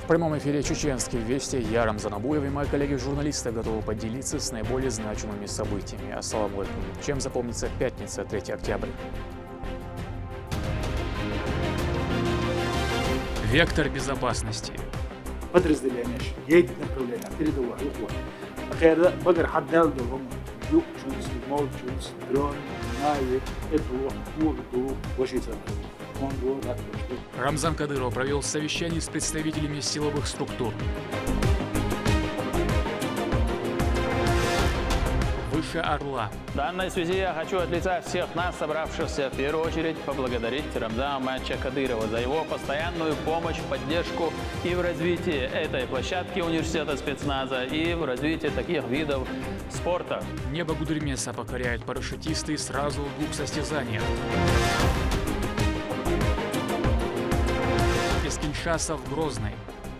В прямом эфире «Чеченские вести». Я Рамзан Абуев и мои коллеги-журналисты готовы поделиться с наиболее значимыми событиями. Ассаламу алейкум. Чем запомнится пятница, 3 октября? Вектор безопасности. Подразделение едет направление передового ухода. Ахера багар хаддал дом юкчунс, молчунс, дрон, навик, урду, вошица. Рамзан Кадыров провел совещание с представителями силовых структур. Выше Орла. В данной связи я хочу от лица всех нас, собравшихся, в первую очередь поблагодарить Рамзана Ахматовича Кадырова за его постоянную помощь, поддержку и в развитии этой площадки университета спецназа, и в развитии таких видов спорта. Небо Гудермеса покоряют парашютисты сразу в 2 состязаниях. Из Киншаса в Грозный.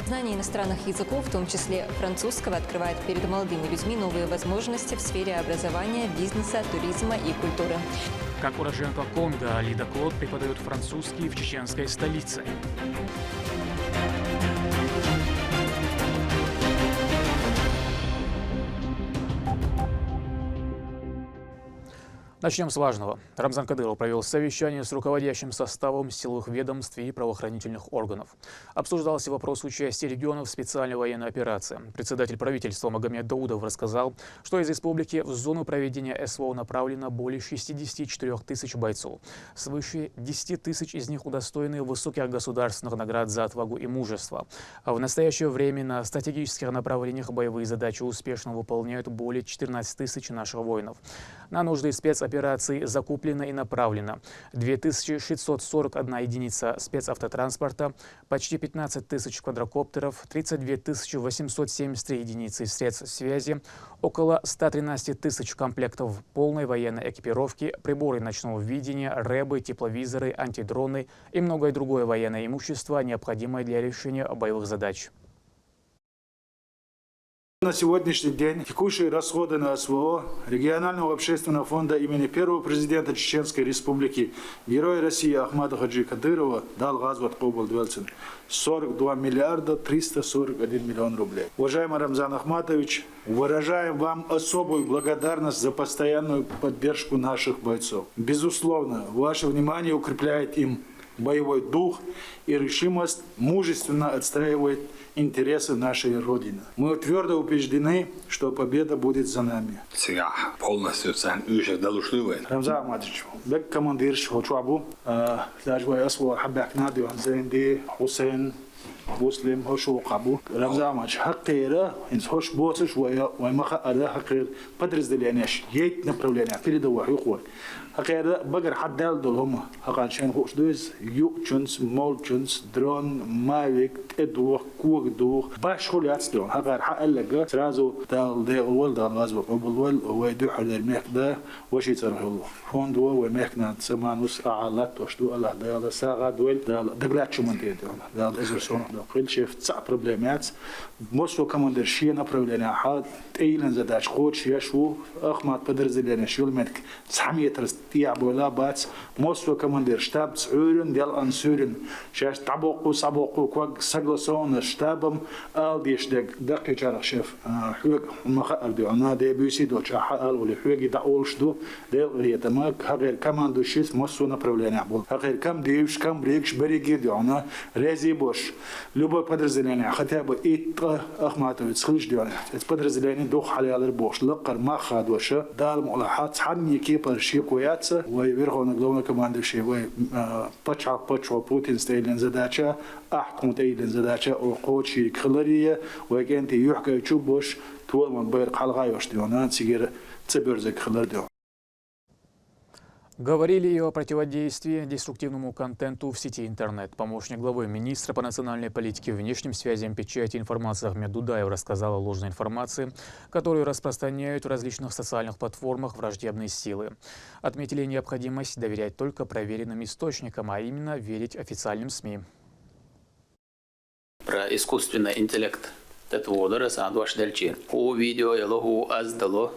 Знание иностранных языков, в том числе французского, открывает перед молодыми людьми новые возможности в сфере образования, бизнеса, туризма и культуры. Как уроженка Конго, Лида Клод преподает французский в чеченской столице. Начнем с важного. Рамзан Кадыров провел совещание с руководящим составом силовых ведомств и правоохранительных органов. Обсуждался вопрос участия регионов в специальной военной операции. Председатель правительства Магомед Даудов рассказал, что из республики в зону проведения СВО направлено более 64 тысяч бойцов. Свыше 10 тысяч из них удостоены высоких государственных наград за отвагу и мужество. А в настоящее время на стратегических направлениях боевые задачи успешно выполняют более 14 тысяч наших воинов. На нужды спецопераций закуплено и направлено 2641 единица спецавтотранспорта, почти 15 тысяч квадрокоптеров, 32 873 единицы средств связи, около 113 тысяч комплектов полной военной экипировки, приборы ночного видения, рэбы, тепловизоры, антидроны и многое другое военное имущество, необходимое для решения боевых задач. На сегодняшний день текущие расходы на СВО регионального общественного фонда имени первого президента Чеченской Республики, Героя России Ахмата Хаджи Кадырова дал Газват Кобал Двельцин 42 миллиарда 341 миллион рублей. Уважаемый Рамзан Ахматович, выражаем вам особую благодарность за постоянную поддержку наших бойцов. Безусловно, ваше внимание укрепляет им боевой дух и решимость мужественно отстаивает интересы нашей Родины. Мы твердо убеждены, что победа будет за нами. Сега полностью Рамзан Ахматович, бек командир шхочуабу, лажвай асва хабак нади зенди Хусейн مسلم هوش وقابو رمضان ماش حقيرة إنس هوش بوسش وما خا حقير بدرس دليانش يت نبرولينا في الدواء يقول حقيرة بقر حدال دولهم حقان شين هوش دوز يوكشنس مولشنس درون مايك ادوخ كوك دوخ باش خل ياتسدون حقار حق لقى سرازو دال دي أول دال غازو أول ويدوح الميك ده وش يتصرف الله هون دوا وميكنا سمانوس أعلات وشدو الله دال ساعة دول دال دقلات شو من تيدون دال إزرسون قل شيف تسع проблемات مصر كمان درشية направления حاد تيلن زداش خوش يشو أخمات بدرزلين شو الملك 900 ترستيع بولا بات مصر كمان درشتاب تسعورن ديال أنسورن شاش تعبقو صبقو كوج سجلسون شتابم آل ديش دق جارح شيف حوج ما خال دي أنا دي بيسي دو شاح آل ولا حوج داولش دو ديل هي تماك هغير كمان دوشيس مصر направления بول هغير كم ديوش كم بريكش بريجي دي أنا رازي بوش любое подразделение, хотя бы и Ахматович схлиждён, это подразделение дух халялер бош, лакар маха душа, дал мулахат, ханни кипар шикуяца, вой верховный главный командующий, вой пачал Путин стейлен задача, ахтун стейлен задача, о кочи кхлария, вой кенти юхка чубош, туалман байр халгайош дёна, цигер цеберзек хлардён. Говорили и о противодействии деструктивному контенту в сети интернет. Помощник главы министра по национальной политике, внешним связям, печати и информации Ахмед Дудаев рассказал о ложной информации, которую распространяют в различных социальных платформах враждебные силы. Отметили необходимость доверять только проверенным источникам, а именно верить официальным СМИ. Про искусственный интеллект تتوضر ساندوش دلچين هو فيديو يلو هو أزدلو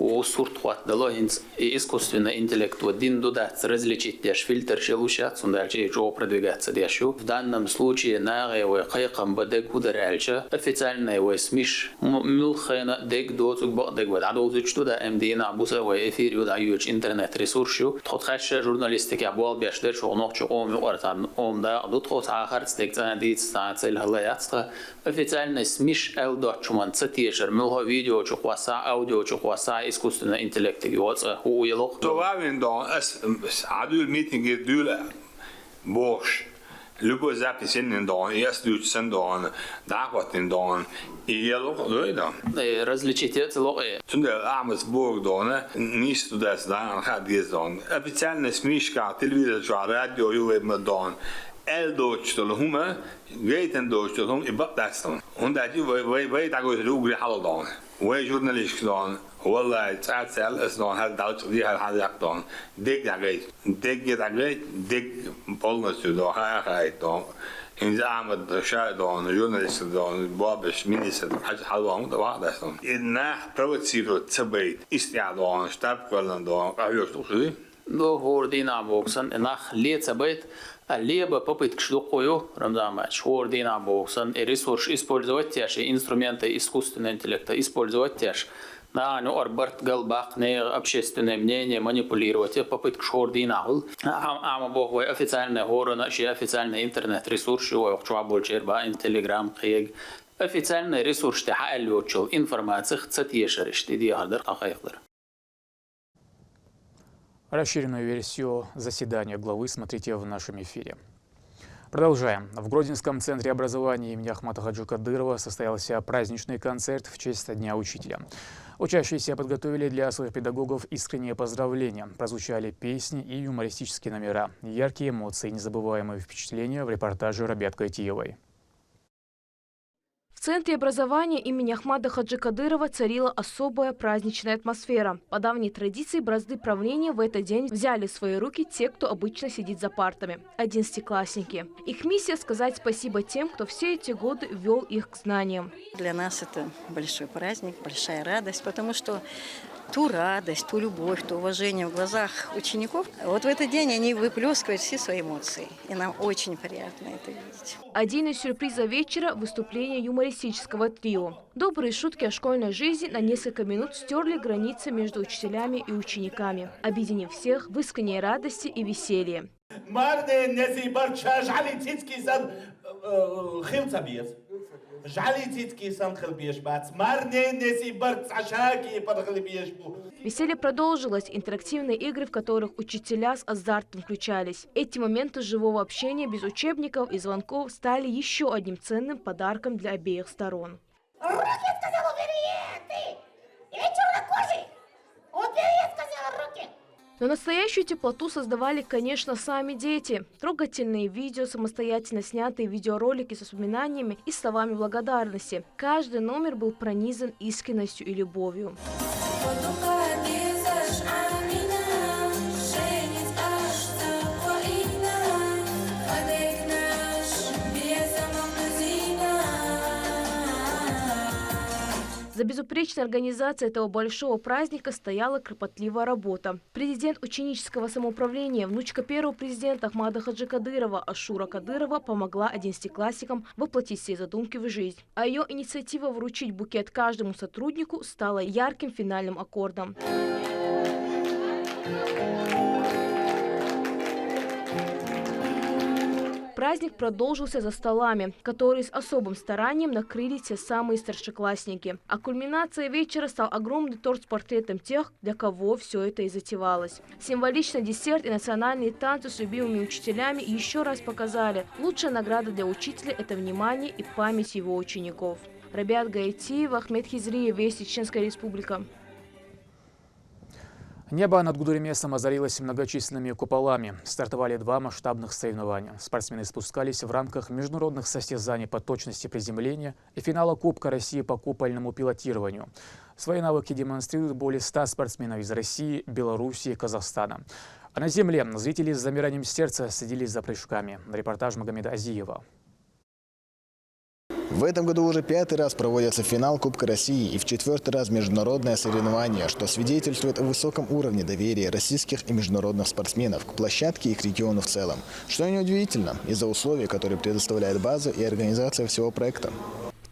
هو صورت قوات دلو هنس искусственный интеллект один додать различить теж фильтр шелушат сундальчи джо продвигаться дешу. В данном случае наговый кайкам бадек ударяльча официальный вой смеш милхена дек доцук бадек вададозуч туда МДН буса вой эфир юда юч интернет ресурсу тхотхаш журналистика бул бештер шогнокчу ом ортан омда дутхот ахар стектан дит стацел халаятста официальный смеш элдочман цатешер милho видео чухваса аудио чухваса искусственный интеллект هو يلوق طبعاً دان عدول میتینگ دول باش لبو زبط سن دان یست سن دان دعوت دان يلوق دویدان различить لوق تند اعمس بورگ دانه نیست تو دست دان خد گز دان افیچال نسمیش که تلویزیون جو رادیو یو مدان دوچ تو همه گیتن دوچ تو هم ابد دستان اون دادی وی داگوی روگری حال دان وی ژورنالیست دان والله تعال اسنان هذا دعوت دي هذا يقطون دق دقيت دق بالنس دو هاي دو إن زعمت شاهدون جورناليست دون بابش مينيست حاجة حلوة مو واحد أصلا إنه بروتسيرو تبيت استعدان شتاب كلن دون قهوة توصلي دو هوردينا بوكسن نخ ليه تبيت اللي ببيت كشلوقيو رمضان ماتش هوردينا بوكسن ريسورس использовать те же инструменты искусственного интеллекта использовать те же ну, арбарт галбах, не общественное мнение, манипулировать, попытка шординал. А бог, официальная гора, наши официальный интернет-ресурс, что я больше ба, телеграм, хег. Официальный ресурс, что я получил информацию, цатьешер, что диардер, ахайхдер. Расширенную версию заседания главы смотрите в нашем эфире. Продолжаем. В Гродненском центре образования имени Ахмата Хаджи Кадырова состоялся праздничный концерт в честь Дня учителя. Учащиеся подготовили для своих педагогов искренние поздравления. Прозвучали песни и юмористические номера. Яркие эмоции и незабываемые впечатления в репортаже Рабят Кайтиевой. В Центре образования имени Ахмада Хаджи Кадырова царила особая праздничная атмосфера. По давней традиции бразды правления в этот день взяли в свои руки те, кто обычно сидит за партами – 11-классники. Их миссия – сказать спасибо тем, кто все эти годы вел их к знаниям. Для нас это большой праздник, большая радость, потому что ту радость, ту любовь, то уважение в глазах учеников, вот в этот день они выплескивают все свои эмоции. И нам очень приятно это видеть. Один из сюрпризов вечера – выступление юмористического трио. Добрые шутки о школьной жизни на несколько минут стерли границы между учителями и учениками, объединив всех в искренней радости и веселье. Веселье продолжилось, интерактивные игры, в которых учителя с азартом включались. Эти моменты живого общения без учебников и звонков стали еще одним ценным подарком для обеих сторон. Руки, сказал, убери ты! Или чернокожий? Убери, сказала, руки! Но настоящую теплоту создавали, конечно, сами дети. Трогательные видео, самостоятельно снятые видеоролики с воспоминаниями и словами благодарности. Каждый номер был пронизан искренностью и любовью. За безупречной организацией этого большого праздника стояла кропотливая работа. Президент ученического самоуправления, внучка первого президента Ахмада Хаджи Кадырова Ашура Кадырова помогла 11-классникам воплотить все задумки в жизнь. А ее инициатива вручить букет каждому сотруднику стала ярким финальным аккордом. Праздник продолжился за столами, которые с особым старанием накрыли те самые старшеклассники. А кульминацией вечера стал огромный торт с портретом тех, для кого все это и затевалось. Символичный десерт и национальные танцы с любимыми учителями еще раз показали: лучшая награда для учителя – это внимание и память его учеников. Рабят Кайтиева, Ахмед Хизриев, Вести, Чеченская Республика. Небо над Гудеремесом озарилось многочисленными куполами. Стартовали два масштабных соревнования. Спортсмены спускались в рамках международных состязаний по точности приземления и финала Кубка России по купольному пилотированию. Свои навыки демонстрируют более 100 спортсменов из России, Белоруссии и Казахстана. А на земле зрители с замиранием сердца следили за прыжками. Репортаж Магомеда Азиева. В этом году уже 5-й раз проводится финал Кубка России и в 4-й раз международное соревнование, что свидетельствует о высоком уровне доверия российских и международных спортсменов к площадке и к региону в целом. Что неудивительно, из-за условий, которые предоставляет база и организация всего проекта.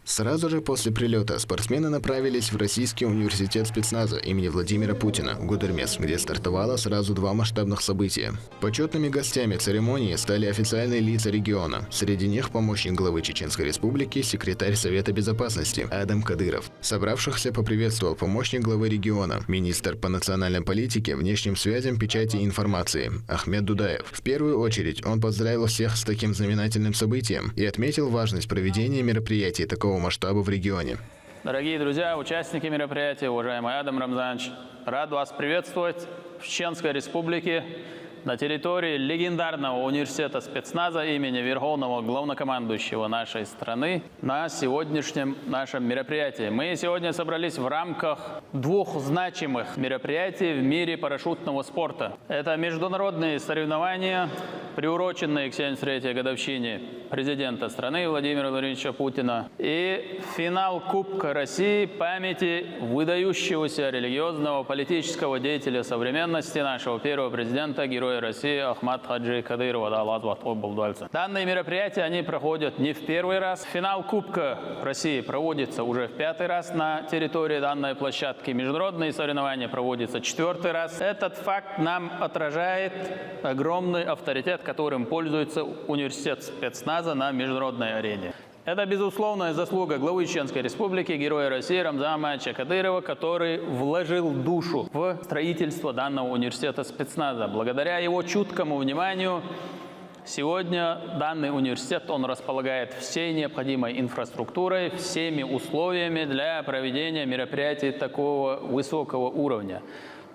Сразу же после прилета спортсмены направились в Российский университет спецназа имени Владимира Путина, Гудермес, где стартовало сразу 2 масштабных события. Почетными гостями церемонии стали официальные лица региона. Среди них помощник главы Чеченской Республики, секретарь Совета Безопасности Адам Кадыров. Собравшихся поприветствовал помощник главы региона, министр по национальной политике, внешним связям, печати и информации Ахмед Дудаев. В первую очередь он поздравил всех с таким знаменательным событием и отметил важность проведения мероприятий такого масштаба в регионе. Дорогие друзья, участники мероприятия, уважаемый Адам Рамзанович, рад вас приветствовать в Чеченской Республике на территории легендарного университета спецназа имени Верховного главнокомандующего нашей страны на сегодняшнем нашем мероприятии. Мы сегодня собрались в рамках 2 значимых мероприятий в мире парашютного спорта. Это международные соревнования, приуроченные к 73-й годовщине президента страны Владимира Владимировича Путина, и финал Кубка России памяти выдающегося религиозного политического деятеля современности нашего первого президента, героя России Ахмад Хаджи Кадырова. Данные мероприятия, они проходят не в 1-й раз. Финал Кубка России проводится уже в 5-й раз на территории данной площадки. Международные соревнования проводятся 4-й раз. Этот факт нам отражает огромный авторитет, которым пользуется университет спецназа на международной арене. Это безусловная заслуга главы Чеченской Республики, героя России Рамзана Кадырова, который вложил душу в строительство данного университета спецназа. Благодаря его чуткому вниманию сегодня данный университет, он располагает всей необходимой инфраструктурой, всеми условиями для проведения мероприятий такого высокого уровня.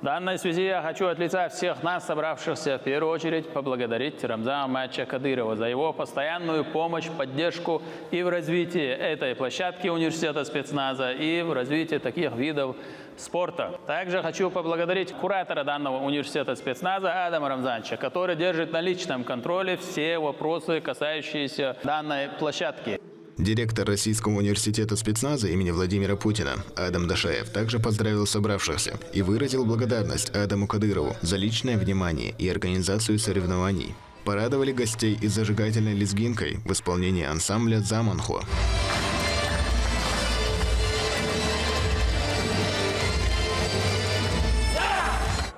В данной связи я хочу от лица всех нас, собравшихся, в первую очередь поблагодарить Рамзана Кадырова за его постоянную помощь, поддержку и в развитии этой площадки университета спецназа, и в развитии таких видов спорта. Также хочу поблагодарить куратора данного университета спецназа Адама Рамзановича, который держит на личном контроле все вопросы, касающиеся данной площадки. Директор Российского университета спецназа имени Владимира Путина Адам Дашаев также поздравил собравшихся и выразил благодарность Адаму Кадырову за личное внимание и организацию соревнований. Порадовали гостей и зажигательной лезгинкой в исполнении ансамбля «Заманхо».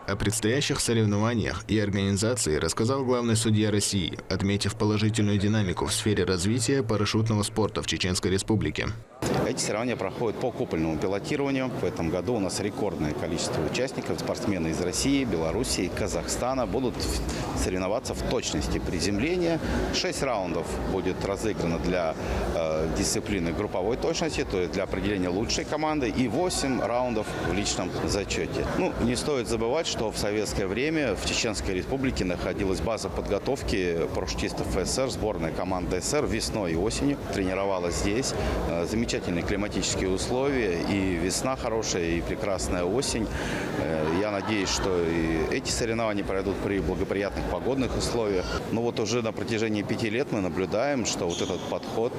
О предстоящих соревнованиях и организации рассказал главный судья России, отметив положительную динамику в сфере развития парашютного спорта в Чеченской Республике. Эти соревнования проходят по купольному пилотированию. В этом году у нас рекордное количество участников. Спортсмены из России, Белоруссии, Казахстана будут соревноваться в точности приземления. 6 раундов будет разыграно для дисциплины групповой точности, то есть для определения лучшей команды, и 8 раундов в личном зачете. Не стоит забывать, что в советское время в Чеченской Республике находилась база подготовки парашютистов СССР, сборная команда СССР весной и осенью тренировалась здесь. Замечательные климатические условия, и весна хорошая, и прекрасная осень. Я надеюсь, что и эти соревнования пройдут при благоприятных погодных условиях. Но вот уже на протяжении 5 лет мы наблюдаем, что вот этот подход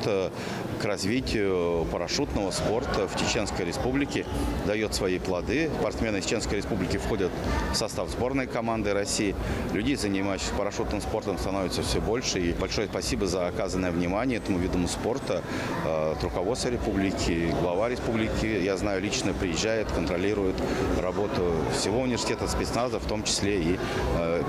к развитию парашютного спорта в Чеченской Республике дает свои плоды. Спортсмены из Чеченской Республики входят в состав сборной команды России. Людей, занимающихся парашютным спортом, становится все больше. И большое спасибо за оказанное внимание этому виду спорта от руководства республики, глава республики, я знаю, лично приезжает, контролирует работу всего университета спецназа, в том числе и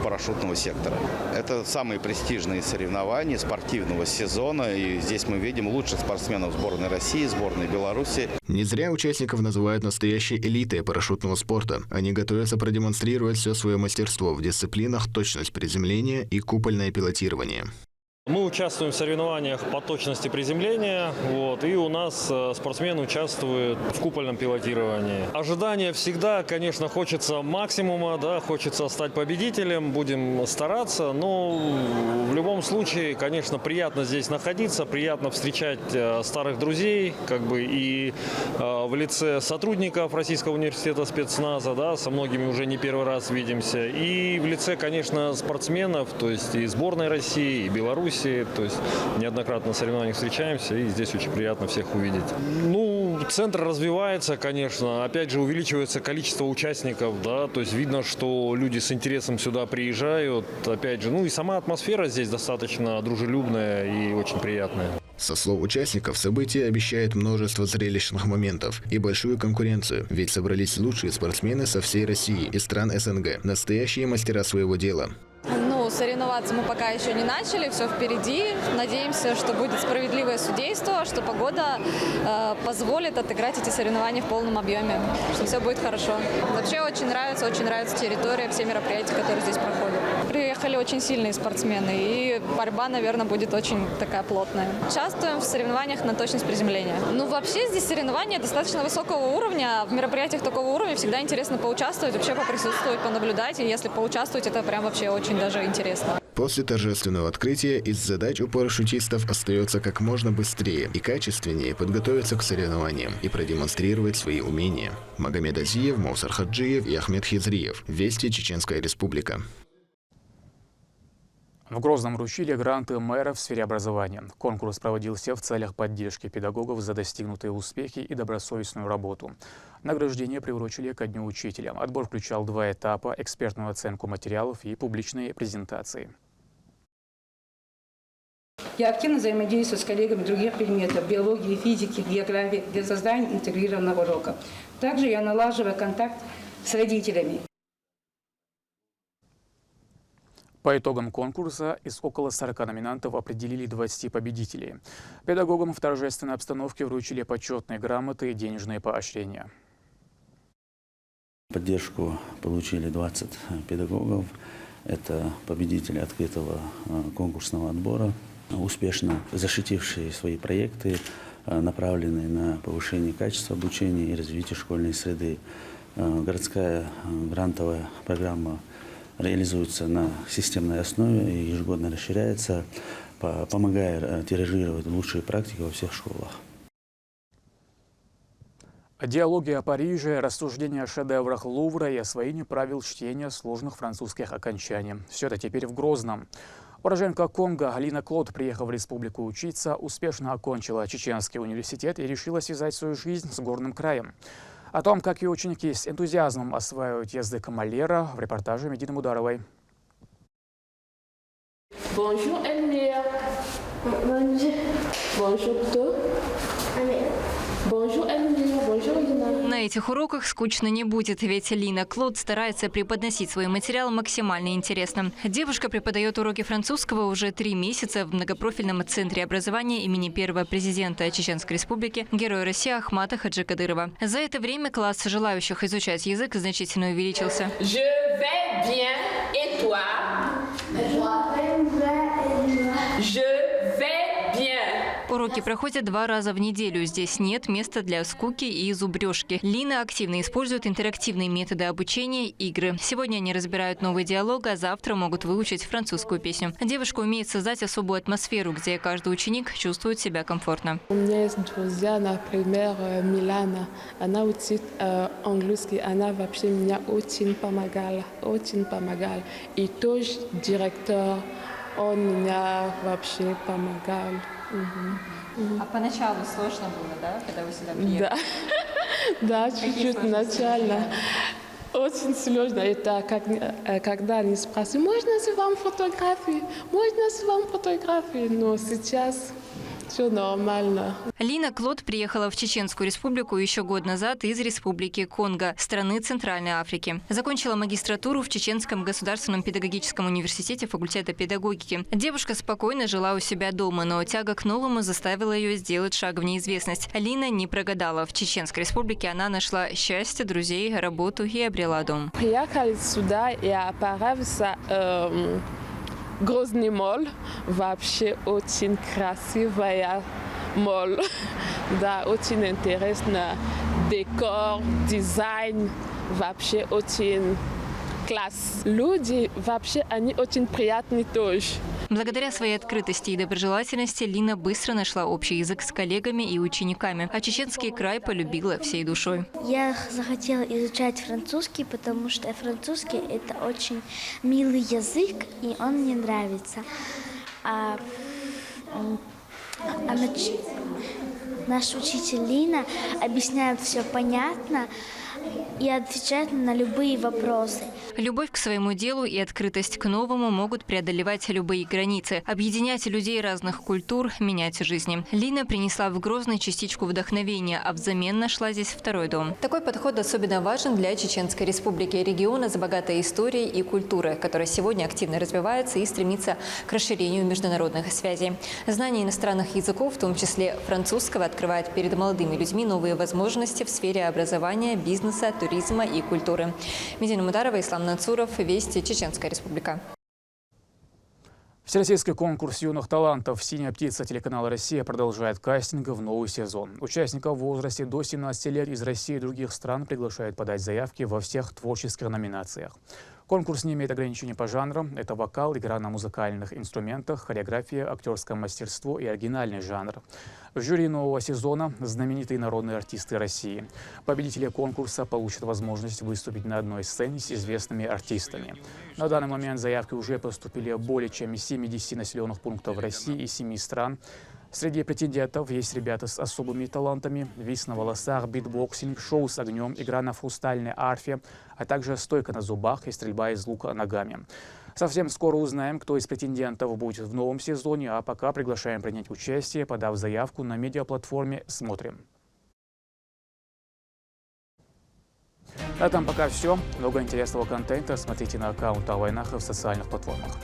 парашютного сектора. Это самые престижные соревнования спортивного сезона, и здесь мы видим лучших спортсменов сборной России, сборной Беларуси. Не зря участников называют настоящей элитой парашютного спорта. Они готовятся продемонстрировать все свое мастерство в дисциплинах точность приземления и купольное пилотирование. Мы участвуем в соревнованиях по точности приземления, и у нас спортсмены участвуют в купольном пилотировании. Ожидания всегда, конечно, хочется максимума, хочется стать победителем, будем стараться, но в любом случае, конечно, приятно здесь находиться, приятно встречать старых друзей, и в лице сотрудников Российского университета спецназа, со многими уже не первый раз видимся, и в лице, конечно, спортсменов, то есть и сборной России, и Беларуси, Беларуси. То есть неоднократно на соревнованиях встречаемся, и здесь очень приятно всех увидеть. Ну, центр развивается, конечно. Опять же, увеличивается количество участников, да, то есть видно, что люди с интересом сюда приезжают. Опять же, ну и сама атмосфера здесь достаточно дружелюбная и очень приятная. Со слов участников, событие обещает множество зрелищных моментов и большую конкуренцию, ведь собрались лучшие спортсмены со всей России и стран СНГ, настоящие мастера своего дела. Ну, соревноваться мы пока еще не начали, все впереди. Надеемся, что будет справедливое судейство, что погода позволит отыграть эти соревнования в полном объеме, что все будет хорошо. Вообще очень нравится территория, все мероприятия, которые здесь проходят. Приехали очень сильные спортсмены, и борьба, наверное, будет очень такая плотная. Участвуем в соревнованиях на точность приземления. Ну, вообще здесь соревнования достаточно высокого уровня. В мероприятиях такого уровня всегда интересно поучаствовать, вообще поприсутствовать, понаблюдать. И если поучаствовать, это прям вообще очень даже интересно. После торжественного открытия из задач у парашютистов остается как можно быстрее и качественнее подготовиться к соревнованиям и продемонстрировать свои умения. Магомед Азиев, Мовсар Хаджиев и Ахмед Хизриев. Вести, Чеченская Республика. В Грозном вручили гранты мэра в сфере образования. Конкурс проводился в целях поддержки педагогов за достигнутые успехи и добросовестную работу. Награждение приурочили ко Дню учителя. Отбор включал 2 этапа – экспертную оценку материалов и публичные презентации. Я активно взаимодействую с коллегами других предметов – биологии, физики, географии для создания интегрированного урока. Также я налаживаю контакт с родителями. По итогам конкурса из около 40 номинантов определили 20 победителей. Педагогам в торжественной обстановке вручили почетные грамоты и денежные поощрения. Поддержку получили 20 педагогов. Это победители открытого конкурсного отбора, успешно защитившие свои проекты, направленные на повышение качества обучения и развитие школьной среды. Городская грантовая программа реализуется на системной основе и ежегодно расширяется, помогая тиражировать лучшие практики во всех школах. Диалоги о Париже, рассуждения о шедеврах Лувра и освоение правил чтения сложных французских окончаний. Все это теперь в Грозном. Уроженка Конго Лина Клод, приехав в республику учиться, успешно окончила Чеченский университет и решила связать свою жизнь с горным краем. О том, как ее ученики с энтузиазмом осваивают язык Малера, в репортаже Медины Мударовой. Bonjour Elmire. Bonjour кто? Bonjour Elmire. Bonjour Lina. На этих уроках скучно не будет, ведь Лина Клод старается преподносить свой материал максимально интересно. Девушка преподает уроки французского уже 3 месяца в многопрофильном центре образования имени первого президента Чеченской Республики, героя России Ахмата Хаджи Кадырова. За это время класс желающих изучать язык значительно увеличился. Je vais bien et toi? Je vais bien. Уроки проходят 2 раза в неделю. Здесь нет места для скуки и зубрежки. Лина активно использует интерактивные методы обучения, игры. Сегодня они разбирают новый диалог, а завтра могут выучить французскую песню. Девушка умеет создать особую атмосферу, где каждый ученик чувствует себя комфортно. У меня есть друзья, например, Милана. Она учит английский. Она вообще меня очень помогала. И тоже директор, он меня вообще помогал. А поначалу сложно было, да, когда вы сюда приехали? Да, чуть-чуть начально. Очень сложно. Это когда они спрашивают, можно с вам фотографии? Можно с вам фотографии? Но сейчас все нормально. Лина Клод приехала в Чеченскую Республику еще год назад из Республики Конго, страны Центральной Африки. Закончила магистратуру в Чеченском государственном педагогическом университете факультета педагогики. Девушка спокойно жила у себя дома, но тяга к новому заставила ее сделать шаг в неизвестность. Лина не прогадала. В Чеченской Республике она нашла счастье, друзей, работу и обрела дом. Приехали сюда и понравился Грозный молл. Вообще очень красивая молл. Да, очень интересно. Декор, дизайн. Вообще очень класс. Люди вообще, они очень приятные тоже. Благодаря своей открытости и доброжелательности Лина быстро нашла общий язык с коллегами и учениками, а Чеченский край полюбила всей душой. Я захотела изучать французский, потому что французский – это очень милый язык, и он мне нравится. Наш учитель Лина объясняет все понятно и отвечает на любые вопросы. Любовь к своему делу и открытость к новому могут преодолевать любые границы, объединять людей разных культур, менять жизни. Лина принесла в Грозный частичку вдохновения, а взамен нашла здесь второй дом. Такой подход особенно важен для Чеченской Республики, региона с богатой историей и культурой, которая сегодня активно развивается и стремится к расширению международных связей. Знание иностранных языков, в том числе французского, открывает перед молодыми людьми новые возможности в сфере образования, бизнеса, туризма и культуры. Медина Мударова, Ислам Нацуров, Вести, Чеченская Республика. Всероссийский конкурс юных талантов «Синяя птица» телеканала «Россия» продолжает кастинг в новый сезон. Участников в возрасте до 17 лет из России и других стран приглашают подать заявки во всех творческих номинациях. Конкурс не имеет ограничений по жанрам. Это вокал, игра на музыкальных инструментах, хореография, актерское мастерство и оригинальный жанр. В жюри нового сезона знаменитые народные артисты России. Победители конкурса получат возможность выступить на одной сцене с известными артистами. На данный момент заявки уже поступили более чем из 70 населенных пунктов России и 7 стран. Среди претендентов есть ребята с особыми талантами: вис на волосах, битбоксинг, шоу с огнем, игра на хрустальной арфе, а также стойка на зубах и стрельба из лука ногами. Совсем скоро узнаем, кто из претендентов будет в новом сезоне, а пока приглашаем принять участие, подав заявку на медиаплатформе «Смотрим». На этом пока все. Много интересного контента смотрите на аккаунт Алвайнаха в социальных платформах.